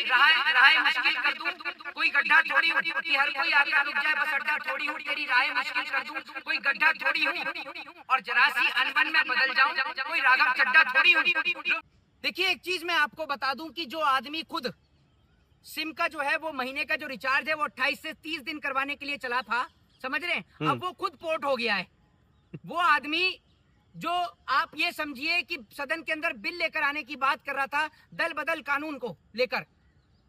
राह मुश्किल कर दूं, कोई गड्ढा थोड़ी हूँ कि हर कोई आकर रुक जाए, बस अड्डा थोड़ी हूँ, तेरी राह मुश्किल कर दूं, कोई गड्ढा थोड़ी हूँ और जरा सी अनबन में बदल जाऊं, कोई राघव चड्ढा थोड़ी हूँ। देखिए एक चीज मैं आपको बता दूं कि जो आदमी खुद सिम का जो है वो महीने का जो रिचार्ज है वो 28 से 30 दिन करवाने के लिए चला था, समझ रहे हैं, अब वो खुद पोर्ट हो गया है। वो आदमी जो आप ये समझिए कि सदन के अंदर बिल लेकर आने की बात कर रहा था दल बदल कानून को लेकर,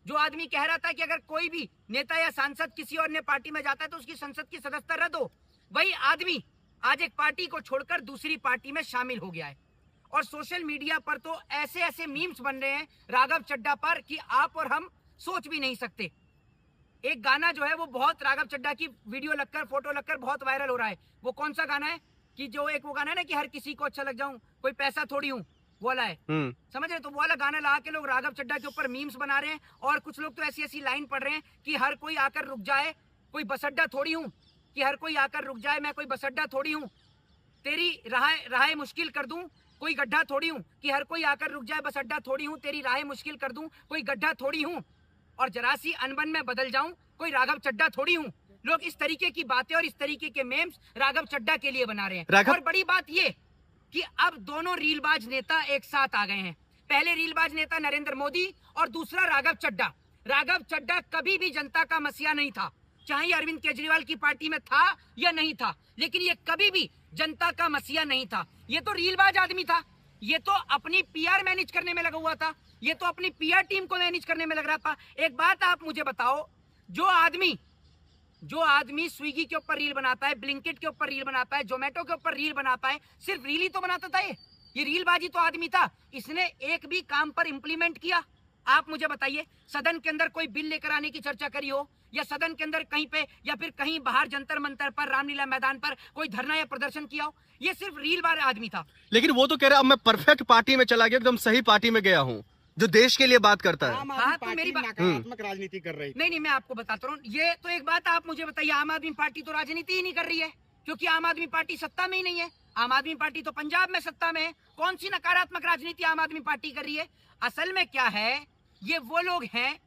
जो आदमी कह रहा था कि अगर कोई भी नेता या सांसद किसी और ने पार्टी में जाता है तो उसकी संसद की सदस्यता रद्द हो, वही आदमी आज एक पार्टी को छोड़कर दूसरी पार्टी में शामिल हो गया है। और सोशल मीडिया पर तो ऐसे ऐसे मीम्स बन रहे हैं राघव चड्ढा पर कि आप और हम सोच भी नहीं सकते। एक गाना जो है वो बहुत राघव चड्ढा की वीडियो लगकर फोटो लगकर बहुत वायरल हो रहा है। वो कौन सा गाना है कि जो एक वो गाना है ना कि हर किसी को अच्छा लग जाऊं, कोई पैसा थोड़ी हूं, वो वाला है, समझ रहे? तो वो वाला गाना लगा के लोग राघव चड्ढा के ऊपर मीम्स बना रहे हैं और कुछ लोग तो ऐसी ऐसी लाइन पढ़ रहे हैं कि हर कोई आकर रुक जाए, कोई बस अड्डा थोड़ी हूं, कि हर कोई आकर रुक जाए, मैं कोई बस अड्डा थोड़ी हूं, तेरी राह मुश्किल कर दूं, कोई गड्ढा थोड़ी हूं, कि हर कोई आकर रुक जाए, बस अड्डा थोड़ी हूं, तेरी राह मुश्किल कर दूं, कोई गड्ढा थोड़ी हूं और जरा सी अनबन में बदल जाऊं, कोई राघव चड्ढा थोड़ी हूं। लोग इस तरीके की बातें और इस तरीके के मेम्स राघव चड्ढा के लिए बना रहे हैं। और बड़ी बात ये कि अब दोनों रीलबाज नेता एक साथ आ गए हैं। पहले रीलबाज नेता नरेंद्र मोदी और दूसरा राघव चड्ढा। राघव चड्ढा कभी भी जनता का मसीहा नहीं था, चाहे अरविंद केजरीवाल की पार्टी में था या नहीं था, लेकिन ये कभी भी जनता का मसीहा नहीं था। ये तो रीलबाज आदमी था, ये तो अपनी पीआर मैनेज करने में लगा हुआ था, ये तो अपनी पीआर टीम को मैनेज करने में लग रहा था। एक बात आप मुझे बताओ, जो आदमी स्विगी के ऊपर रील बनाता है, ब्लिंकिट के ऊपर रील बनाता है, जोमेटो के ऊपर रील बनाता है, सिर्फ रील ही तो बनाता था, ये रीलबाजी तो आदमी था। इसने एक भी काम पर इंप्लीमेंट किया? आप मुझे बताइए, सदन के अंदर कोई बिल लेकर आने की चर्चा करी हो, या सदन के अंदर कहीं पे या फिर कहीं बाहर जंतर मंतर पर, रामलीला मैदान पर कोई धरना या प्रदर्शन किया हो? ये सिर्फ रील बार आदमी था। लेकिन वो तो कह रहा अब मैं परफेक्ट पार्टी में चला गया, एकदम सही पार्टी में गया हूँ, जो देश के लिए बात करता है। हाँ, तो मेरी नकारात्मक राजनीति कर रही। नहीं, मैं आपको बताता हूँ। ये तो एक बात आप मुझे बताइए, आम आदमी पार्टी तो राजनीति ही नहीं कर रही है, क्योंकि आम आदमी पार्टी सत्ता में ही नहीं है। आम आदमी पार्टी तो पंजाब में सत्ता में है। कौन सी नकारात्मक राजनीति आम आदमी पार्टी कर रही है? असल में क्या है, ये वो लोग हैं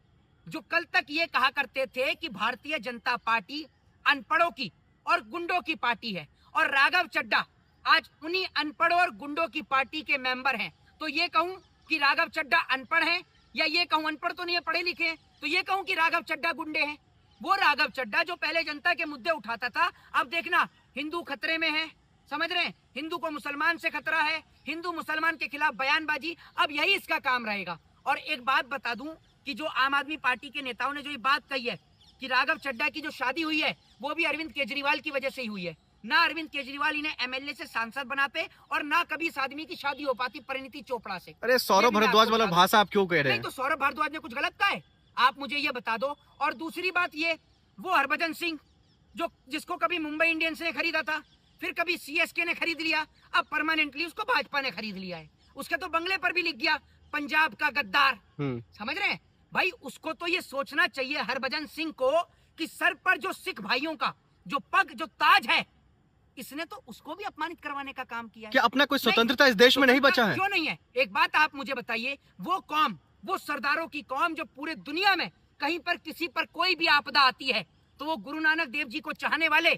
जो कल तक ये कहा करते थे कि भारतीय जनता पार्टी अनपढ़ों की और गुंडों की पार्टी है, और राघव चड्ढा आज उन्हीं अनपढ़ों और गुंडों की पार्टी के मेंबर हैं। तो ये कहूं कि राघव चड्ढा अनपढ़ हैं, या ये कहूं अनपढ़ तो नहीं है, पढ़े लिखे हैं, तो ये कहूं कि राघव चड्ढा गुंडे हैं? वो राघव चड्ढा जो पहले जनता के मुद्दे उठाता था, अब देखना हिंदू खतरे में है, समझ रहे हैं? हिंदू को मुसलमान से खतरा है, हिंदू मुसलमान के खिलाफ बयानबाजी, अब यही इसका काम रहेगा। और एक बात बता दूं कि जो आम आदमी पार्टी के नेताओं ने जो ये बात कही है कि राघव चड्ढा की जो शादी हुई है वो भी अरविंद केजरीवाल की वजह से ही हुई है। ना अरविंद केजरीवाल इन्हें एमएलए से सांसद बनाते, और ना कभी इस आदमी की शादी हो पाती परिणीति चोपड़ा से। अरे सौरभ भारद्वाज वाला भाषा आप क्यों कह रहे हैं? नहीं तो सौरभ भारद्वाज ने कुछ गलत कहा है? आप मुझे ये बता दो। और दूसरी बात ये, वो हरभजन सिंह जिसको कभी मुंबई इंडियंस ने खरीदा था, फिर कभी सीएसके ने खरीद लिया, अब परमानेंटली उसको भाजपा ने खरीद लिया है। उसके तो बंगले पर भी लिख दिया पंजाब का गद्दार, समझ रहे हैं भाई? उसको तो ये सोचना चाहिए हरभजन सिंह को कि सर पर जो सिख भाइयों का जो पग जो ताज है, इसने तो उसको भी अपमानित करवाने का काम किया है। क्या अपना कोई स्वतंत्रता इस देश में नहीं बचा है? क्यों नहीं है? एक बात आप मुझे बताइए, वो कौम, वो सरदारों की कौम जो पूरे दुनिया में कहीं पर किसी पर कोई भी आपदा आती है तो वो गुरु नानक देव जी को चाहने वाले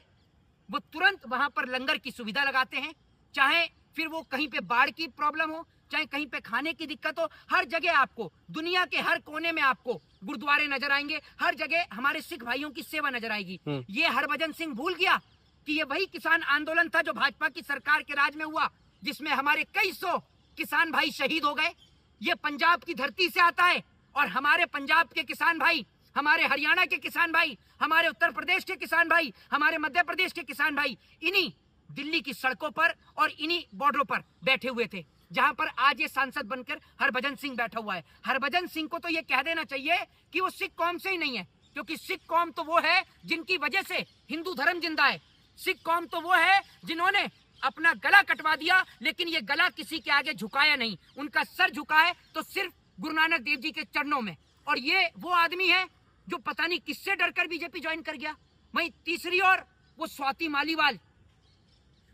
वो तुरंत वहां पर लंगर की सुविधा लगाते हैं। चाहे फिर वो कहीं पे बाढ़ की प्रॉब्लम हो, चाहे कहीं पे खाने की दिक्कत हो, हर जगह आपको दुनिया के हर कोने में आपको गुरुद्वारे नजर आएंगे, हर जगह हमारे सिख भाइयों की सेवा नजर आएगी। ये हरभजन सिंह भूल गया कि ये वही किसान आंदोलन था जो भाजपा की सरकार के राज में हुआ, जिसमें हमारे कई सौ किसान भाई शहीद हो गए। ये पंजाब की धरती से आता है, और हमारे पंजाब के किसान भाई, हमारे हरियाणा के किसान भाई, हमारे उत्तर प्रदेश के किसान भाई, हमारे मध्य प्रदेश के किसान भाई इन्हीं दिल्ली की सड़कों पर और इन्हीं बॉर्डरों पर बैठे हुए थे, जहां पर आज ये सांसद बनकर हरभजन सिंह बैठा हुआ है। हरभजन सिंह को तो ये कह देना चाहिए कि वो सिख कौम से ही नहीं है, क्योंकि सिख कौम तो वो है जिनकी वजह से हिंदू धर्म जिंदा है। सिख कौम तो वो है जिन्होंने अपना गला कटवा दिया, लेकिन ये गला किसी के आगे झुकाया नहीं। उनका सर झुका है तो सिर्फ गुरु नानक देव जी के चरणों में। और ये वो आदमी है जो पता नहीं किससे डरकर बीजेपी ज्वाइन कर गया। वहीं तीसरी ओर वो स्वाति मालीवाल,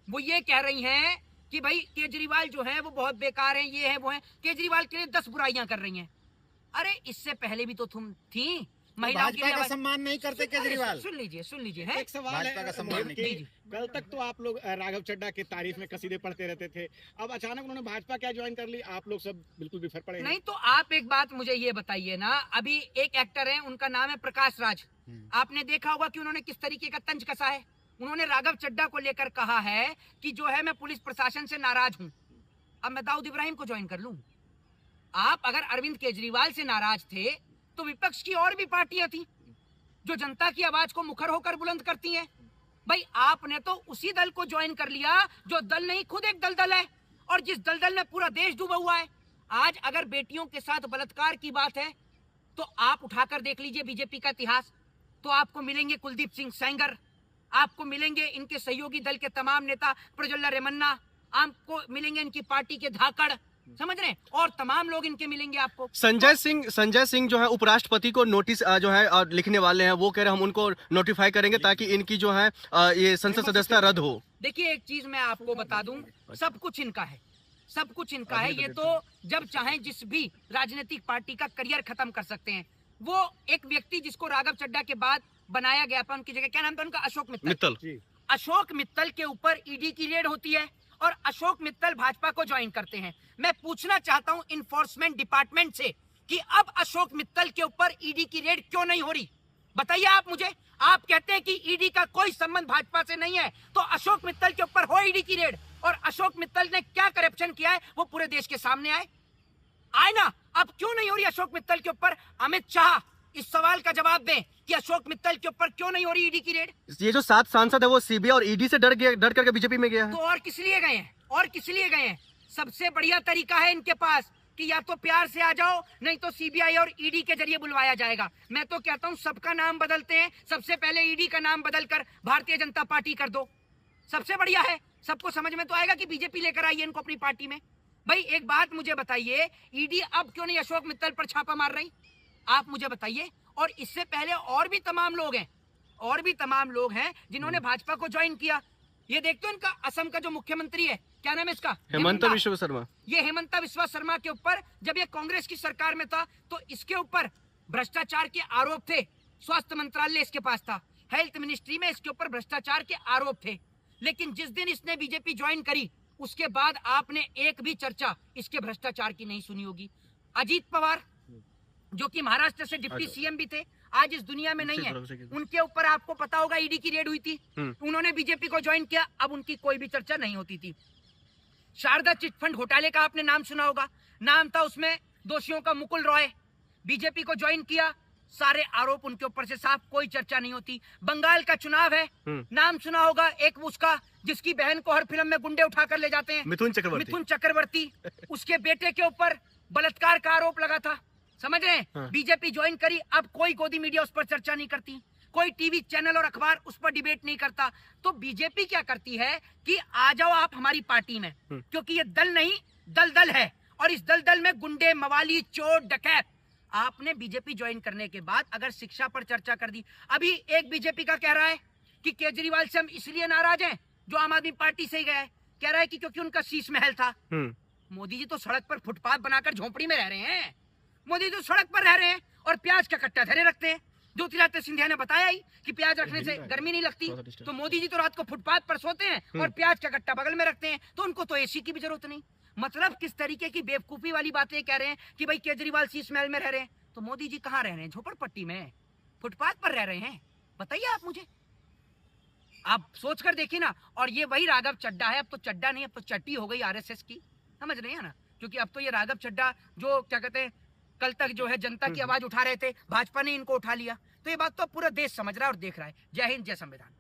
वो ये कह रही हैं कि भाई केजरीवाल जो है वो बहुत बेकार हैं, ये है वो है। केजरीवाल के लिए 10 बुराइयां कर रही हैं। अरे इससे पहले भी तो तुम थी महिलाओं के भाजपा का लिए। सम्मान नहीं करते केजरीवाल। सुन लीजिए है। एक सवाल भाजपा का सम्मान है नहीं। जी। कल तक तो आप लोग राघव चड्ढा की तारीफ में कसीदे पढ़ते रहते थे, अब अचानक उन्होंने भाजपा क्या ज्वाइन कर ली, आप लोग सब बिल्कुल बिफर पड़े हैं। नहीं तो आप एक बात मुझे ये बताइए ना, अभी एक एक्टर है उनका नाम है प्रकाश राज, आपने देखा होगा कि उन्होंने किस तरीके का तंज कसा है। उन्होंने राघव चड्ढा को लेकर कहा है कि जो है मैं पुलिस प्रशासन से नाराज हूं, अब मैं दाऊद इब्राहिम को ज्वाइन कर लूं। आप अगर अरविंद केजरीवाल से नाराज थे तो विपक्ष की और भी पार्टियां थी जो जनता की आवाज को मुखर होकर बुलंद करती हैं। भाई आपने तो उसी दल को ज्वाइन कर लिया जो दल नहीं खुद एक दलदल है, और जिस दलदल में पूरा देश डूबा हुआ है। आज अगर बेटियों के साथ बलात्कार की बात है तो आप उठाकर देख लीजिए बीजेपी का इतिहास, तो आपको मिलेंगे कुलदीप सिंह सेंगर, आपको मिलेंगे इनके सहयोगी दल के तमाम नेता प्रज्वल्ला रेमन्ना, आपको मिलेंगे इनकी पार्टी के धाकड़, समझ रहे हैं, और तमाम लोग इनके मिलेंगे आपको। संजय सिंह जो है उपराष्ट्रपति को नोटिस जो है लिखने वाले हैं, वो कह रहे हैं हम उनको नोटिफाई करेंगे ताकि इनकी जो है ये संसद सदस्यता रद्द हो। देखिए एक चीज मैं आपको बता दूं, सब कुछ इनका है, सब कुछ इनका है। ये तो जब चाहे जिस भी राजनीतिक पार्टी का करियर खत्म कर सकते हैं। वो एक व्यक्ति जिसको राघव चड्ढा के बाद बनाया गया था, उनकी जगह क्या नाम था उनका, अशोक मित्तल। अशोक मित्तल के ऊपर ईडी की रेड होती है और अशोक मित्तल भाजपा को ज्वाइन करते हैं। मैं पूछना चाहता हूं इन्फोर्समेंट डिपार्टमेंट से कि अब अशोक मित्तल के ऊपर ईडी की रेड क्यों नहीं हो रही, बताइए आप मुझे। आप कहते हैं कि ईडी का कोई संबंध भाजपा से नहीं है, तो अशोक मित्तल के ऊपर हो ईडी की रेड, और अशोक मित्तल ने क्या करप्शन किया है वो पूरे देश के सामने आए ना। अब क्यों नहीं हो रही अशोक मित्तल के ऊपर? अमित शाह इस सवाल का जवाब दें कि अशोक मित्तल के ऊपर क्यों नहीं हो रही ईडी की रेड। ये जो 7 सांसद है वो सीबीआई और ईडी से डर करके बीजेपी में गया है। तो और किस लिए गए हैं, और किस लिए गए हैं? सबसे बढ़िया तरीका है इनके पास कि या तो प्यार से आ जाओ, नहीं तो सीबीआई और ईडी के जरिए बुलवाया जाएगा। मैं तो कहता हूं सबका नाम बदलते हैं, सबसे पहले ईडी का नाम बदलकर भारतीय जनता पार्टी कर दो, सबसे बढ़िया है। सबको समझ में तो आएगा कि बीजेपी लेकर आई है इनको अपनी पार्टी में। भाई एक बात मुझे बताइए, ईडी अब क्यों नहीं अशोक मित्तल पर छापा मार रही, आप मुझे बताइए। और इससे पहले और भी तमाम लोग हैं जिन्होंने भाजपा को ज्वाइन किया। ये देखते हो इनका असम का जो मुख्यमंत्री है, क्या नाम है इसका, हेमंता बिश्व शर्मा। ये हेमंता बिश्वा शर्मा के ऊपर जब ये कांग्रेस की सरकार में था तो इसके ऊपर भ्रष्टाचार के आरोप थे। स्वास्थ्य मंत्रालय इसके पास था, हेल्थ मिनिस्ट्री में इसके ऊपर भ्रष्टाचार के आरोप थे। लेकिन जिस दिन इसने बीजेपी ज्वाइन करी उसके बाद आपने एक भी चर्चा इसके भ्रष्टाचार की नहीं सुनी होगी। अजीत पवार जो कि महाराष्ट्र से डिप्टी सीएम भी थे, आज इस दुनिया में नहीं है, उनके ऊपर आपको पता होगा ईडी की रेड हुई थी, उन्होंने बीजेपी को ज्वाइन किया, अब उनकी कोई भी चर्चा नहीं होती थी। शारदा चिटफंड घोटाले का आपने नाम सुना होगा, नाम था उसमें दोषियों का मुकुल रॉय, बीजेपी को ज्वाइन किया, सारे आरोप उनके ऊपर से साफ, कोई चर्चा नहीं होती। बंगाल का चुनाव है, नाम सुना होगा एक उसका जिसकी बहन को हर फिल्म में गुंडे उठाकर ले जाते हैं, मिथुन चक्रवर्ती, उसके बेटे के ऊपर बलात्कार का आरोप लगा था, समझ रहे हैं। बीजेपी ज्वाइन करी, अब कोई गोदी मीडिया उस पर चर्चा नहीं करती, कोई टीवी चैनल और अखबार उस पर डिबेट नहीं करता। तो बीजेपी क्या करती है कि आ जाओ आप हमारी पार्टी में, क्योंकि ये दल नहीं दलदल है, और इस दलदल में गुंडे, मवाली, चोर, डकैत। आपने बीजेपी ज्वाइन करने के बाद अगर शिक्षा पर चर्चा कर दी, अभी एक बीजेपी का कह रहा है कि केजरीवाल से हम इसलिए नाराज हैं जो आम आदमी पार्टी से ही गया है, कह रहा है कि क्योंकि उनका शीश महल था। मोदी जी तो सड़क पर फुटपाथ बनाकर झोपड़ी में रह रहे हैं, मोदी तो सड़क पर रह रहे हैं और प्याज का कट्टा धरे रखते हैं। ज्योतिरादित्य सिंधिया ने बताया ही कि प्याज रखने से गर्मी नहीं लगती, तो मोदी जी तो रात को फुटपाथ पर सोते हैं और प्याज का कट्टा बगल में रखते हैं, तो उनको तो एसी की भी जरूरत नहीं। मतलब किस तरीके की बेवकूफी वाली बातें कह रहे हैं कि भाई केजरीवाल शीश महल में रह रहे हैं, तो मोदी जी कहाँ रह रहे हैं, झोपड़पट्टी में, फुटपाथ पर रह रहे हैं। बताइए आप मुझे, आप सोच कर देखिए ना। और ये वही राघव चड्ढा है, अब तो चड्ढा नहीं, अब तो चट्टी हो गई आरएसएस की, समझ रहे हैं ना। क्योंकि अब तो ये राघव चड्ढा जो क्या कहते हैं कल तक जो है जनता की आवाज उठा रहे थे, भाजपा ने इनको उठा लिया। तो ये बात तो पूरा देश समझ रहा है और देख रहा है। जय हिंद, जय संविधान।